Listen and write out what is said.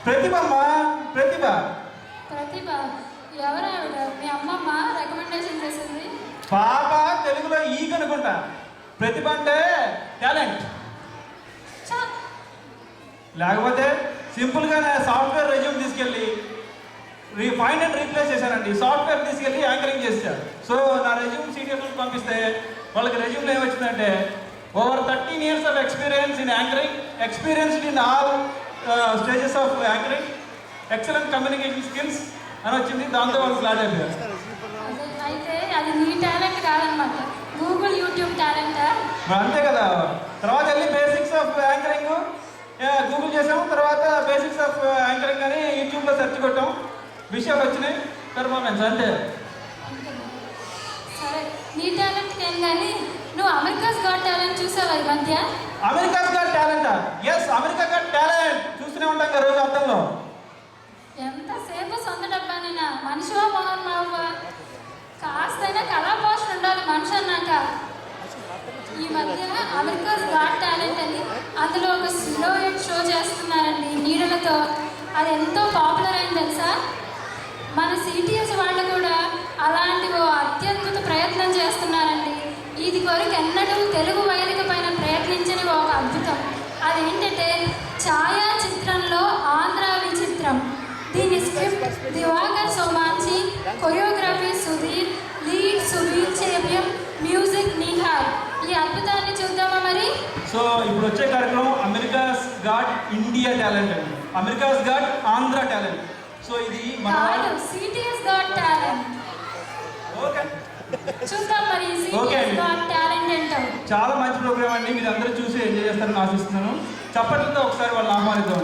ప్రతిభమ్మా, ప్రతిభ. ప్రతిభ ఎవరావిడ? మీ అమ్మమ్మ రికమెండేషన్ చేసింది. పాప తెలుగులో ఈ కనుకుంటా. ప్రతిభ అంటే టాలెంట్, లేకపోతే సింపుల్గా సాఫ్ట్వేర్ రెజ్యూమ్ తీసుకెళ్ళి ఫైండ్ అండ్ రీప్లేస్ చేశానండి. సాఫ్ట్వేర్ తీసుకెళ్ళి యాంకరింగ్ చేశారు. సో నా రెజ్యూమ్ సీనియర్లకు పంపిస్తే వాళ్ళకి రెజ్యూమ్లో ఏమొచ్చిందంటే over 13 years of experience in anchoring, experienced in all stages of anchoring, excellent communication skills అని వచ్చింది. దాంతో వాళ్ళు క్లాస్ అయిపోయారు. అయితే అది నీ టాలెంట్ కాదనమాట, గూగుల్ యూట్యూబ్ టాలెంట్. అంతే కదా. తర్వాత వెళ్ళి బేసిక్స్ ఆఫ్ యాంకరింగ్ గూగుల్ చేసాము. తర్వాత బేసిక్స్ ఆఫ్ యాంకరింగ్ అని యూట్యూబ్లో సెర్చ్ కొట్టాం. విషయాలు వచ్చినాయి, పెర్ఫార్మెన్స్ అంతే. సరే, నీ టాలెంట్ ఏం కానీ నువ్వు అమెరికాస్ గాట్ టాలెంట్ చూసావా ఈ మధ్య? అమెరికాస్ గాట్ టాలెంటా? ఎస్, అమెరికా గాట్ టాలెంట్ చూస్తూనే ఉంటాం కదా రోజు అర్థంలో. ఎంతసేపు సొంత డబ్బానేనా? మనిషివా మోహన్ మావా? కాస్తైనా కళాపోషణ ఉండాలి మనిషి అన్నాక. ఈ మధ్య అమెరికాస్ గాట్ టాలెంట్ అని అందులో ఒక సిలోయిడ్ షో చేస్తున్నారండి నీడలతో. అది ఎంతో పాపులర్ అయింది తెలుసా? మన సిటిఎస్ వాళ్ళు కూడా అలాంటి ఓ అత్యద్భుత ప్రయత్నం చేస్తున్నారండి. ఇది కొరకు ఎన్నడూ తెలుగు వేదిక పైన ప్రయత్నించిన ఒక అద్భుతం. అదేంటంటే ఛాయాచిత్రంలో ఆంధ్ర విచిత్రం. దీని script Divakar Somanchi, choreography Sudhir, lead Sudhir Chebyam, music Nihar. ఈ అద్భుతాన్ని చూద్దామా మరి? సో ఇప్పుడు వచ్చే కార్యక్రమం అమెరికాస్ గాట్ ఇండియా టాలెంట్ అండి, America's got Andhra talent. So ఇది కాదు, సిటిఎస్ గాట్ టాలెంట్. ఓకే, చూద్దాం మరి సిటిఎస్ గాట్ టాలెంట్ ఏంటో. చాలా మంచి ప్రోగ్రామ్ అండి. మీరు అందరూ చూసి ఎంజాయ్ చేస్తారని ఆశిస్తున్నాను. చప్పట్లతో ఒకసారి వాళ్ళని ఆహ్వానిద్దాం.